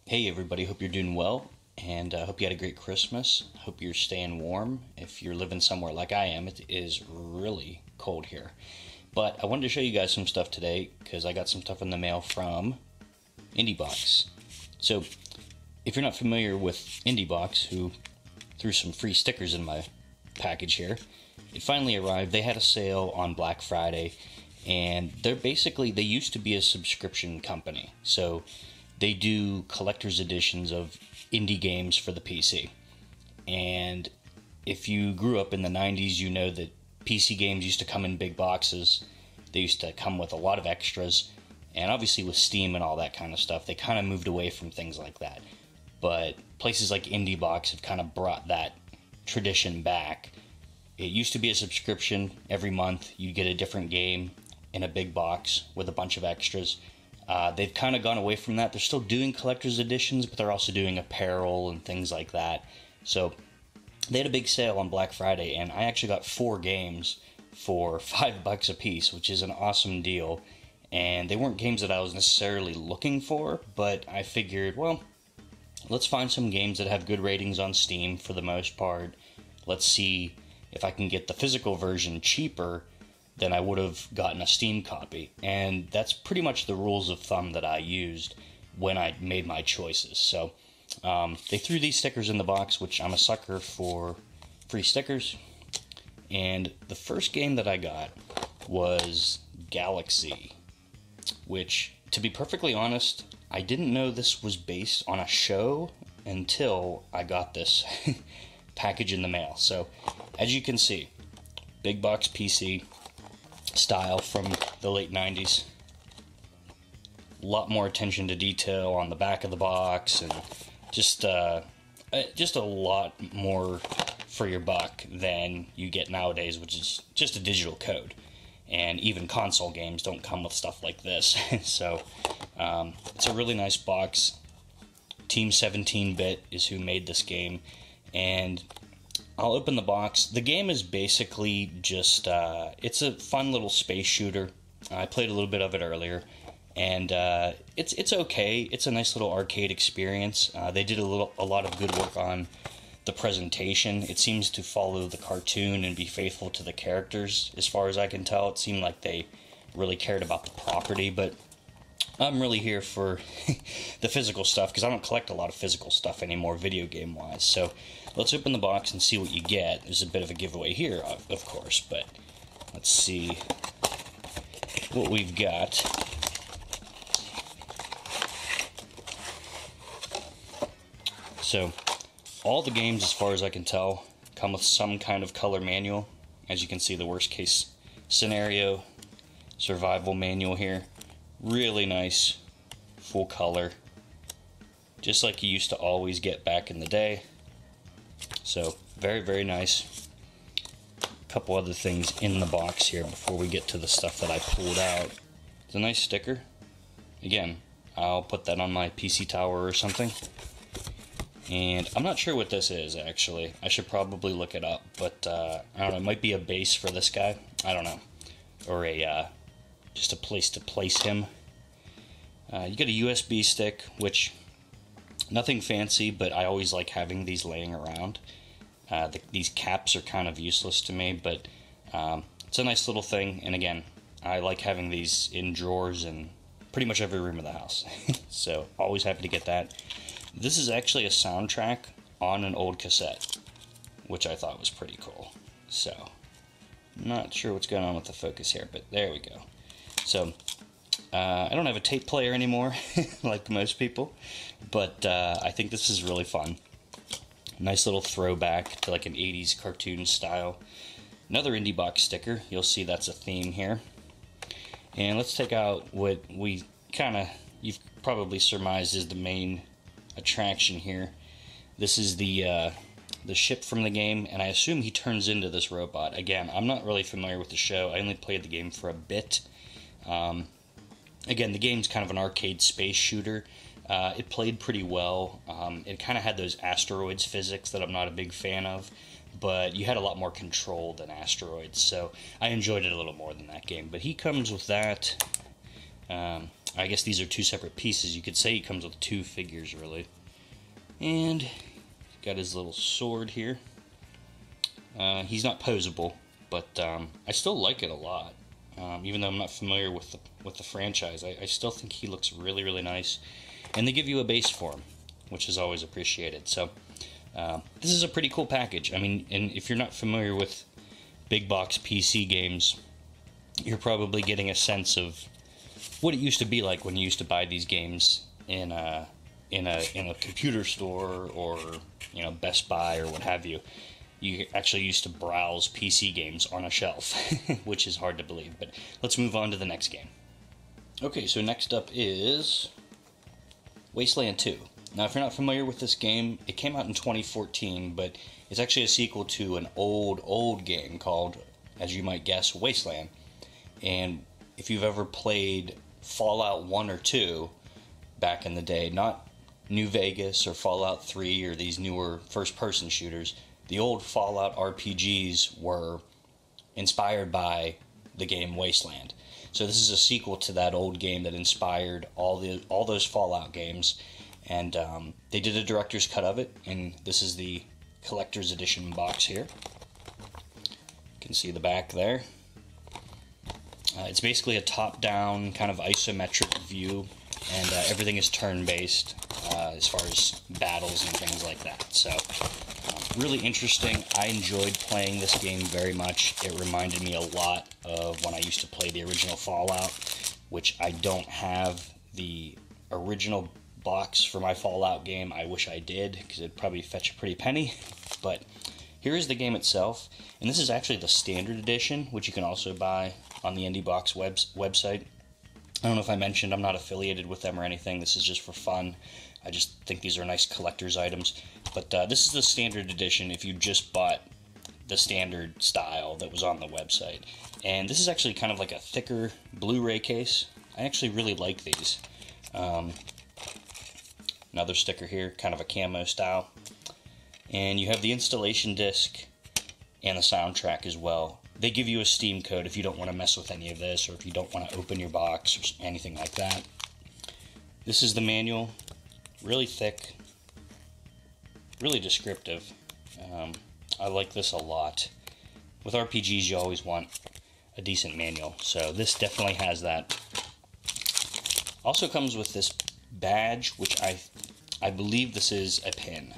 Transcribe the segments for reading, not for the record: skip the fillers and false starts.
Hey everybody, hope you're doing well, and hope you had a great Christmas. Hope you're staying warm. If you're living somewhere like I am, it is really cold here. But I wanted to show you guys some stuff today because I got some stuff in the mail from IndieBox. So, if you're not familiar with IndieBox, who threw some free stickers in my package here, it finally arrived. They had a sale on Black Friday, and they used to be a subscription company. So they do collector's editions of indie games for the PC. And if you grew up in the 90s, you know that PC games used to come in big boxes. They used to come with a lot of extras. And obviously with Steam and all that kind of stuff, they kind of moved away from things like that. But places like IndieBox have kind of brought that tradition back. It used to be a subscription. Every month you'd get a different game in a big box with a bunch of extras. They've kind of gone away from that. They're still doing collector's editions, but they're also doing apparel and things like that. So they had a big sale on Black Friday, and I actually got 4 games for $5 a piece, which is an awesome deal. And they weren't games that I was necessarily looking for, but I figured, well, let's find some games that have good ratings on Steam for the most part. Let's see if I can get the physical version cheaper than I would have gotten a Steam copy. And that's pretty much the rules of thumb that I used when I made my choices. So they threw these stickers in the box, which I'm a sucker for free stickers. And the first game that I got was Galaxy, which, to be perfectly honest, I didn't know this was based on a show until I got this package in the mail. So, as you can see, big box PC style from the late 90s. A lot more attention to detail on the back of the box, and just a lot more for your buck than you get nowadays, which is just a digital code. And even console games don't come with stuff like this. So it's a really nice box. Team 17-bit is who made this game, and I'll open the box. The game is basically just, it's a fun little space shooter. I played a little bit of it earlier, and it's okay. It's a nice little arcade experience. They did a lot of good work on the presentation. It seems to follow the cartoon and be faithful to the characters, as far as I can tell. It seemed like they really cared about the property, but I'm really here for the physical stuff, because I don't collect a lot of physical stuff anymore, video game wise. So let's open the box and see what you get. There's a bit of a giveaway here, of course, but let's see what we've got. So all the games, as far as I can tell, come with some kind of color manual. As you can see, the worst case scenario survival manual here. Really nice, full color, just like you used to always get back in the day. So very, very nice. A couple other things in the box here before we get to the stuff that I pulled out. It's a nice sticker. Again, I'll put that on my PC tower or something. And I'm not sure what this is, actually. I should probably look it up, but I don't know, it might be a base for this guy. I don't know. Or just a place to place him. You get a USB stick, which, nothing fancy, but I always like having these laying around. These caps are kind of useless to me, but it's a nice little thing. And again, I like having these in drawers in pretty much every room of the house. So, always happy to get that. This is actually a soundtrack on an old cassette, which I thought was pretty cool. So, not sure what's going on with the focus here, but there we go. So, I don't have a tape player anymore, like most people, but I think this is really fun. Nice little throwback to like an 80s cartoon style. Another IndieBox sticker. You'll see that's a theme here. And let's take out what you've probably surmised is the main attraction here. This is the ship from the game, and I assume he turns into this robot. Again, I'm not really familiar with the show. I only played the game for a bit. Again, the game's kind of an arcade space shooter. It played pretty well. It kind of had those asteroids physics that I'm not a big fan of, but you had a lot more control than asteroids, so I enjoyed it a little more than that game. But he comes with that. I guess these are two separate pieces. You could say he comes with two figures, really. And he's got his little sword here. He's not posable, but I still like it a lot. Even though I'm not familiar with the franchise, I still think he looks really, really nice. And they give you a base for him, which is always appreciated. So this is a pretty cool package. I mean, and if you're not familiar with big box PC games, you're probably getting a sense of what it used to be like when you used to buy these games in a computer store, or Best Buy or what have you. You actually used to browse PC games on a shelf, which is hard to believe. But let's move on to the next game. Okay, so next up is Wasteland 2. Now, if you're not familiar with this game, it came out in 2014, but it's actually a sequel to an old game called, as you might guess, Wasteland. And if you've ever played Fallout 1 or 2 back in the day, not New Vegas or Fallout 3 or these newer first-person shooters, the old Fallout RPGs were inspired by the game Wasteland. So this is a sequel to that old game that inspired all those Fallout games, and they did a director's cut of it, and this is the collector's edition box here. You can see the back there. It's basically a top-down kind of isometric view, and everything is turn-based as far as battles and things like that. So really interesting. I enjoyed playing this game very much. It reminded me a lot of when I used to play the original Fallout, which I don't have the original box for my Fallout game. I wish I did, because it'd probably fetch a pretty penny. But here is the game itself, and this is actually the standard edition, which you can also buy on the IndieBox website. I don't know if I mentioned I'm not affiliated with them or anything. This is just for fun. I just think these are nice collector's items. But this is the standard edition if you just bought the standard style that was on the website. And this is actually kind of like a thicker Blu-ray case. I actually really like these. Another sticker here, kind of a camo style. And you have the installation disc and the soundtrack as well. They give you a Steam code if you don't want to mess with any of this, or if you don't want to open your box or anything like that. This is the manual. Really thick. Really descriptive. I like this a lot. With RPGs, you always want a decent manual, so this definitely has that. Also comes with this badge, which I believe this is a pin.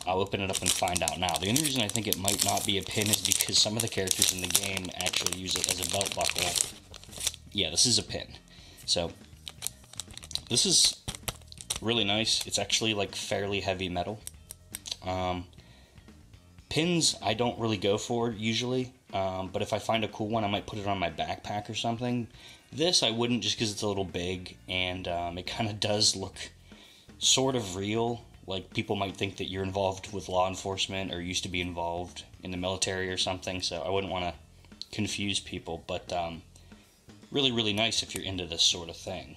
I'll open it up and find out now. The only reason I think it might not be a pin is because some of the characters in the game actually use it as a belt buckle. Yeah, this is a pin. So, this is really nice. It's actually like fairly heavy metal. Pins I don't really go for usually, but if I find a cool one, I might put it on my backpack or something. This I wouldn't, just because it's a little big, and it kind of does look sort of real. Like, people might think that you're involved with law enforcement or used to be involved in the military or something, so I wouldn't want to confuse people, but really, really nice if you're into this sort of thing.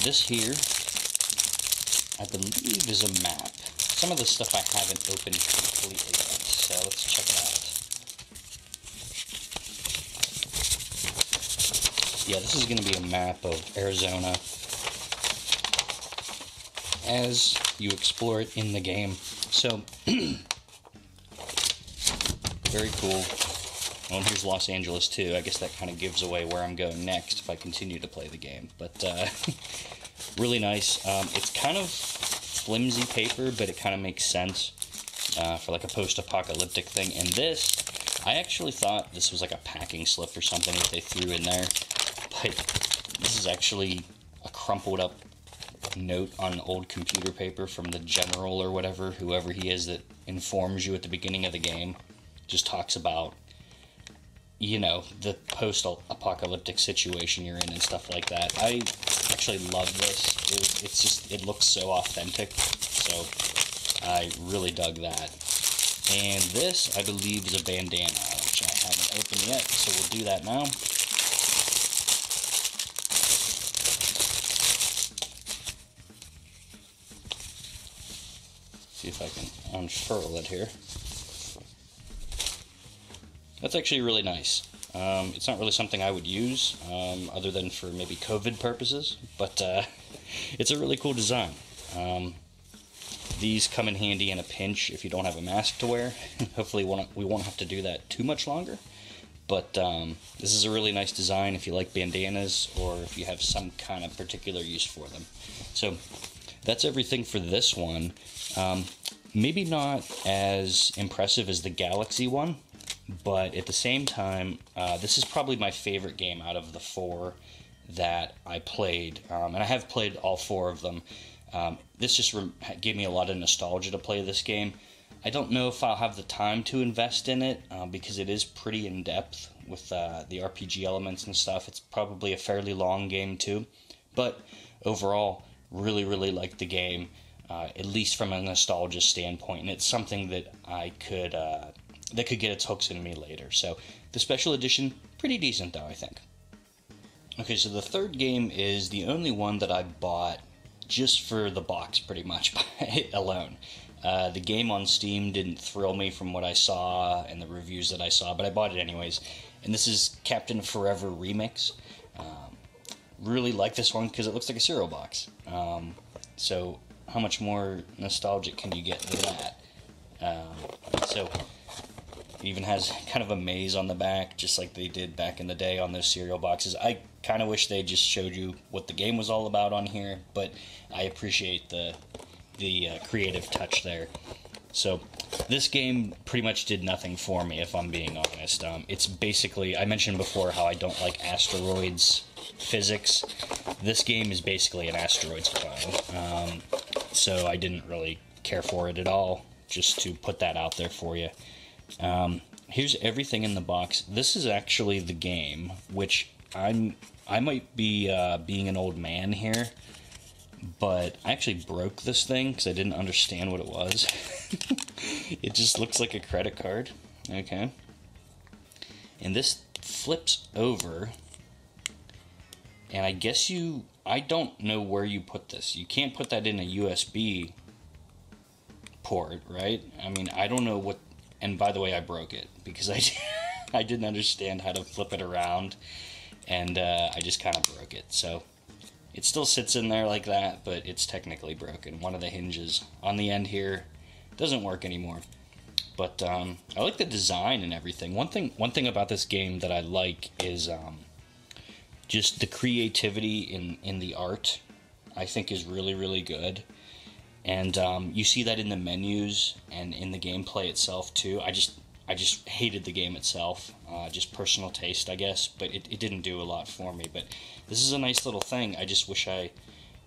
This here, I believe, is a map. Some of the stuff I haven't opened completely yet, so let's check it out. Yeah, this is going to be a map of Arizona as you explore it in the game. So, very cool. Well, and here's Los Angeles too. I guess that kind of gives away where I'm going next if I continue to play the game. But really nice. It's kind of flimsy paper, but it kind of makes sense for like a post-apocalyptic thing. And this, I actually thought this was like a packing slip or something that they threw in there. But this is actually a crumpled up note on old computer paper from the general or whatever, whoever he is that informs you at the beginning of the game. Just talks about, you know, the post-apocalyptic situation you're in and stuff like that. I actually love this. It looks so authentic, so I really dug that. And this, I believe, is a bandana, which I haven't opened yet, so we'll do that now. See if I can unfurl it here. That's actually really nice. It's not really something I would use, other than for maybe COVID purposes, but it's a really cool design. These come in handy in a pinch if you don't have a mask to wear. Hopefully we won't have to do that too much longer. But this is a really nice design if you like bandanas or if you have some kind of particular use for them. So that's everything for this one. Maybe not as impressive as the Galaxy one, but at the same time, this is probably my favorite game out of the 4 that I played. And I have played all 4 of them. This just gave me a lot of nostalgia to play this game. I don't know if I'll have the time to invest in it, because it is pretty in-depth with the RPG elements and stuff. It's probably a fairly long game too. But overall, really, really liked the game, at least from a nostalgia standpoint. And it's something that that could get its hooks in me later. So the special edition, pretty decent though, I think. Okay, so the third game is the only one that I bought just for the box, pretty much, by it alone. The game on Steam didn't thrill me from what I saw and the reviews that I saw, but I bought it anyways. And this is Captain Forever Remix. Really like this one because it looks like a cereal box. So how much more nostalgic can you get than that? So it even has kind of a maze on the back, just like they did back in the day on those cereal boxes. I kind of wish they just showed you what the game was all about on here, but I appreciate the creative touch there. So this game pretty much did nothing for me, if I'm being honest. It's basically, I mentioned before how I don't like asteroids physics. This game is basically an asteroids clone. So I didn't really care for it at all, just to put that out there for you. Here's everything in the box. This is actually the game, which I might be being an old man here, but I actually broke this thing because I didn't understand what it was. It just looks like a credit card. Okay. And this flips over, and I guess I don't know where you put this. You can't put that in a USB port, right? I mean, I don't know what, and by the way, I broke it because I didn't understand how to flip it around, and I just kind of broke it. So it still sits in there like that, but it's technically broken. One of the hinges on the end here doesn't work anymore. But I like the design and everything. One thing about this game that I like is just the creativity in the art. I think is really, really good. And you see that in the menus and in the gameplay itself too. I just hated the game itself, just personal taste, I guess, but it didn't do a lot for me. But this is a nice little thing. I just wish I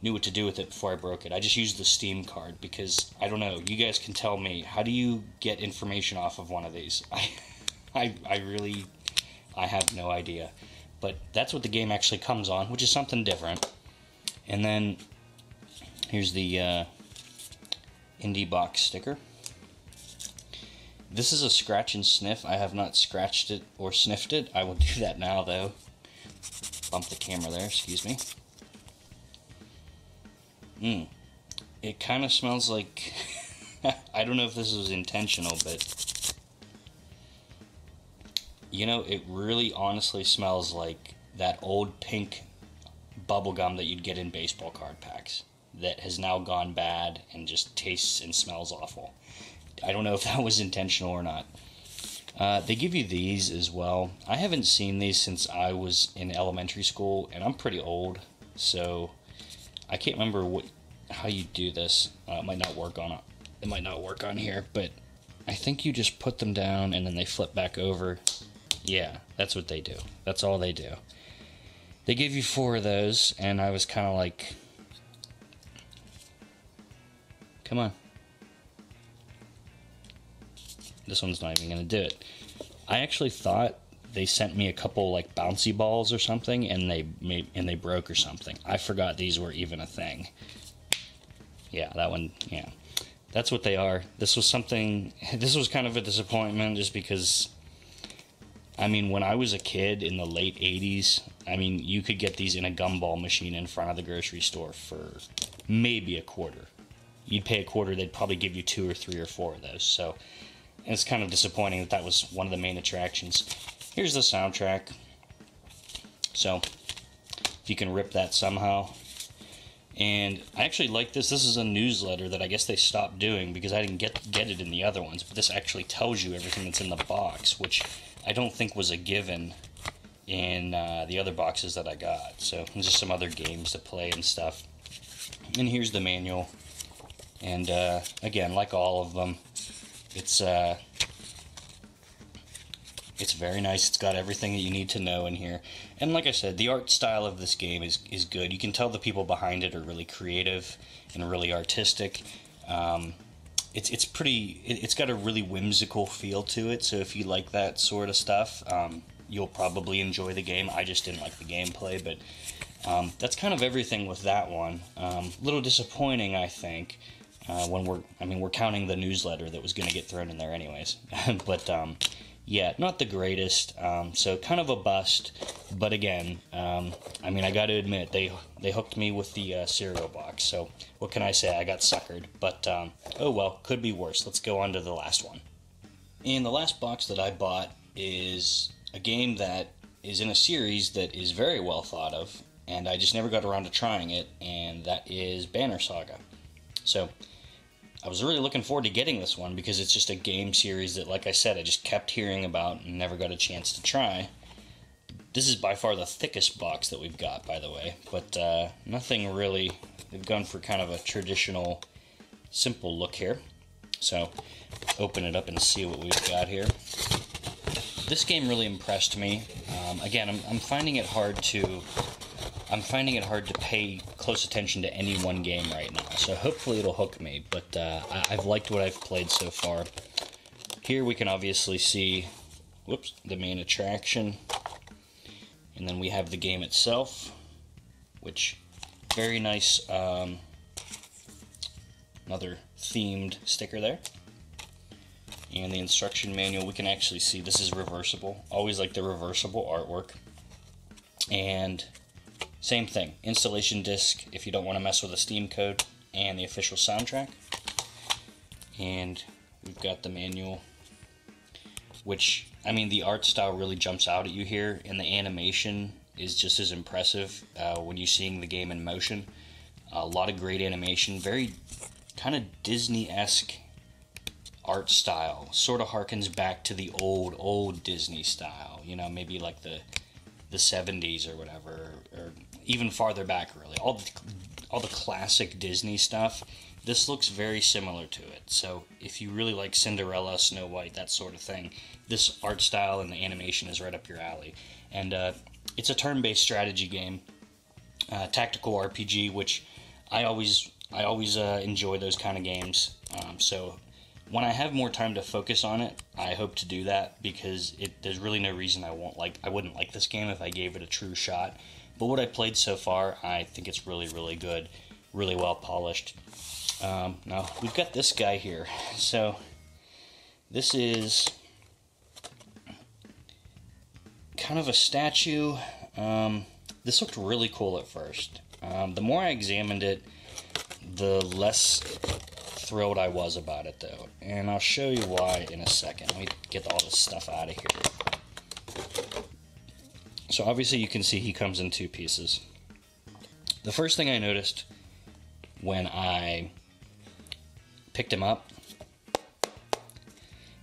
knew what to do with it before I broke it. I just used the Steam card because, I don't know, you guys can tell me, how do you get information off of one of these? I have no idea. But that's what the game actually comes on, which is something different. And then here's the IndieBox sticker. This is a scratch and sniff. I have not scratched it or sniffed it. I will do that now, though. Bump the camera there, excuse me. It kind of smells like... I don't know if this was intentional, but... You know, it really honestly smells like that old pink bubblegum that you'd get in baseball card packs that has now gone bad and just tastes and smells awful. I don't know if that was intentional or not. They give you these as well. I haven't seen these since I was in elementary school, and I'm pretty old, so I can't remember how you do this. It might not work on it. It might not work on here, but I think you just put them down and then they flip back over. Yeah, that's what they do. That's all they do. They give you 4 of those, and I was kind of like, come on. This one's not even going to do it. I actually thought they sent me a couple like bouncy balls or something, and they broke or something. I forgot these were even a thing. Yeah, that one, yeah. That's what they are. This was kind of a disappointment just because, I mean, when I was a kid in the late 80s, I mean, you could get these in a gumball machine in front of the grocery store for maybe $0.25. You'd pay $0.25, they'd probably give you 2 or 3 or 4 of those. So it's kind of disappointing that was one of the main attractions. Here's the soundtrack. So, if you can rip that somehow. And I actually like this. This is a newsletter that I guess they stopped doing because I didn't get it in the other ones. But this actually tells you everything that's in the box, which I don't think was a given in the other boxes that I got. So there's just some other games to play and stuff. And here's the manual. And again, like all of them, it's very nice. It's got everything that you need to know in here. And like I said, the art style of this game is good. You can tell the people behind it are really creative and really artistic. It's got a really whimsical feel to it. So if you like that sort of stuff, you'll probably enjoy the game. I just didn't like the gameplay, but that's kind of everything with that one. A little disappointing, I think, when we're counting the newsletter that was going to get thrown in there anyways. But yeah, not the greatest, so kind of a bust, but again, I got to admit, they hooked me with the cereal box, so what can I say, I got suckered, but oh well, could be worse. Let's go on to the last one. And the last box that I bought is a game that is in a series that is very well thought of, and I just never got around to trying it, and that is Banner Saga. So I was really looking forward to getting this one because it's just a game series that, like I said, I just kept hearing about and never got a chance to try. This is by far the thickest box that we've got, by the way, but nothing really. They've gone for kind of a traditional, simple look here. So, open it up and see what we've got here. This game really impressed me. Again, I'm finding it hard to pay close attention to any one game right now, so hopefully it'll hook me, but I've liked what I've played so far. Here we can obviously see, the main attraction, and then we have the game itself, which, very nice, another themed sticker there. And the instruction manual, we can actually see this is reversible. Always like the reversible artwork. And same thing, installation disc if you don't want to mess with a Steam code, and the official soundtrack. And we've got the manual, which, the art style really jumps out at you here, and the animation is just as impressive when you're seeing the game in motion. A lot of great animation, very kind of Disney-esque art style. Sort of harkens back to the old Disney style, maybe like the 70s or whatever, or even farther back, really. All the classic Disney stuff, this looks very similar to it. So if you really like Cinderella, Snow White, that sort of thing, this art style and the animation is right up your alley. And it's a turn-based strategy game, tactical RPG, which I always enjoy those kind of games. So when I have more time to focus on it, I hope to do that, because there's really no reason I wouldn't like this game if I gave it a true shot. But what I played so far, I think it's really, really good, really well polished. Now, we've got this guy here. So, this is kind of a statue. This looked really cool at first. The more I examined it, the less thrilled I was about it, though. And I'll show you why in a second. Let me get all this stuff out of here. So obviously you can see he comes in two pieces. The first thing I noticed when I picked him up,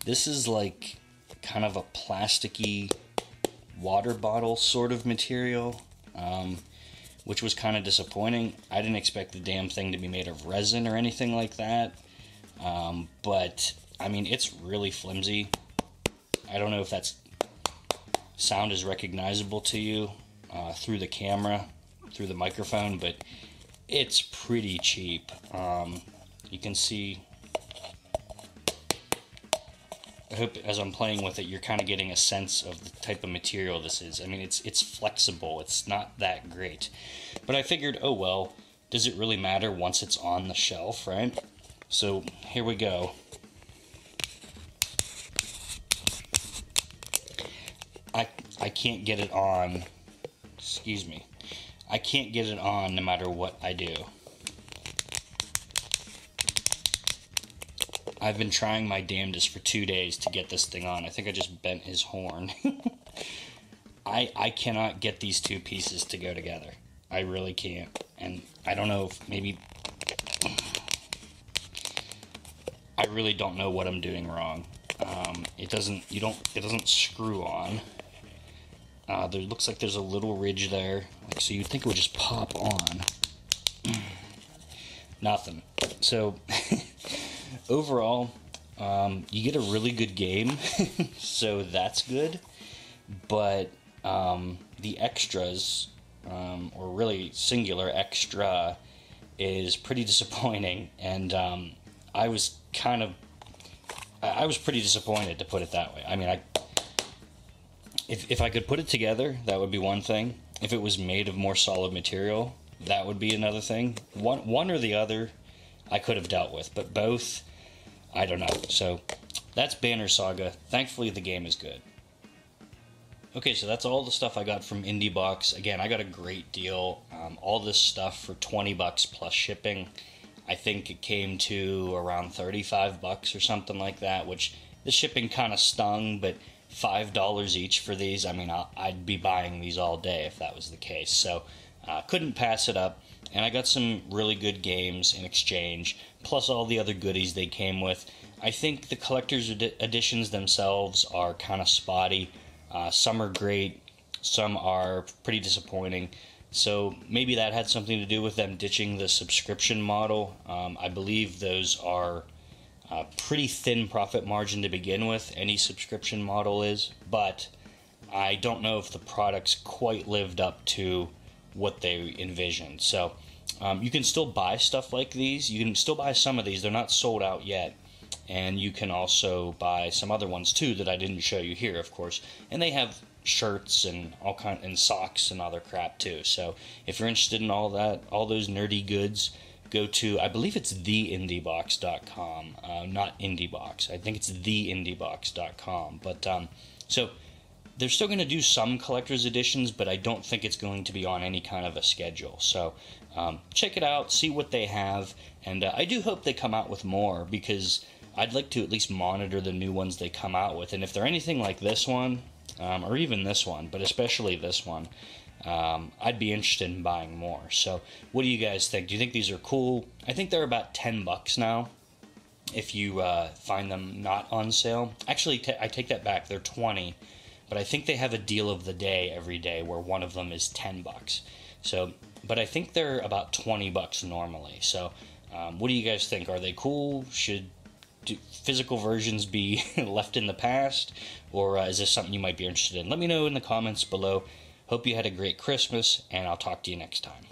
this is like kind of a plasticky water bottle sort of material, which was kind of disappointing. I didn't expect the damn thing to be made of resin or anything like that, but it's really flimsy. I don't know if that's sound is recognizable to you through the camera, through the microphone, but it's pretty cheap. You can see, I hope as I'm playing with it, you're kind of getting a sense of the type of material this is. It's flexible. It's not that great. But I figured, oh well, does it really matter once it's on the shelf, right? So here we go. I can't get it on, excuse me, I can't get it on no matter what I do. I've been trying my damnedest for 2 days to get this thing on. I think I just bent his horn. I cannot get these two pieces to go together. I really can't. And I don't know if maybe... I really don't know what I'm doing wrong. It doesn't screw on. There looks like there's a little ridge there. So you'd think it would just pop on. Nothing. So, overall, you get a really good game, so that's good, but the extras, or really singular extra, is pretty disappointing, and I was pretty disappointed, to put it that way. I mean, if I could put it together, that would be one thing. If it was made of more solid material, that would be another thing. One or the other I could have dealt with, but both, I don't know. So that's Banner Saga. Thankfully the game is good. Okay, so that's all the stuff I got from IndieBox. Again, I got a great deal. All this stuff for $20 plus shipping. I think it came to around $35 or something like that, which the shipping kind of stung, but $5 each for these. I mean, I'd be buying these all day if that was the case. So couldn't pass it up, and I got some really good games in exchange, plus all the other goodies they came with. I think the collector's editions themselves are kind of spotty. Some are great, some are pretty disappointing, so maybe that had something to do with them ditching the subscription model. I believe those are pretty thin profit margin to begin with, any subscription model is, but I don't know if the products quite lived up to what they envisioned. So you can still buy stuff like these. You can still buy some of these. They're not sold out yet. And you can also buy some other ones too that I didn't show you here, of course. And they have shirts and and socks and other crap too. So if you're interested in all that, all those nerdy goods, go to, I believe it's theindiebox.com, not IndieBox. I think it's theindiebox.com. But so they're still going to do some collector's editions, but I don't think it's going to be on any kind of a schedule. So check it out, see what they have, and I do hope they come out with more, because I'd like to at least monitor the new ones they come out with. And if they're anything like this one, or even this one, but especially this one, I'd be interested in buying more. So what do you guys think? Do you think these are cool? I think they're about $10 now, if you find them not on sale. Actually, I take that back, they're 20, but I think they have a deal of the day every day where one of them is $10. So, but I think they're about $20 normally. So what do you guys think? Are they cool? Should physical versions be left in the past, or is this something you might be interested in? Let me know in the comments below. Hope you had a great Christmas, and I'll talk to you next time.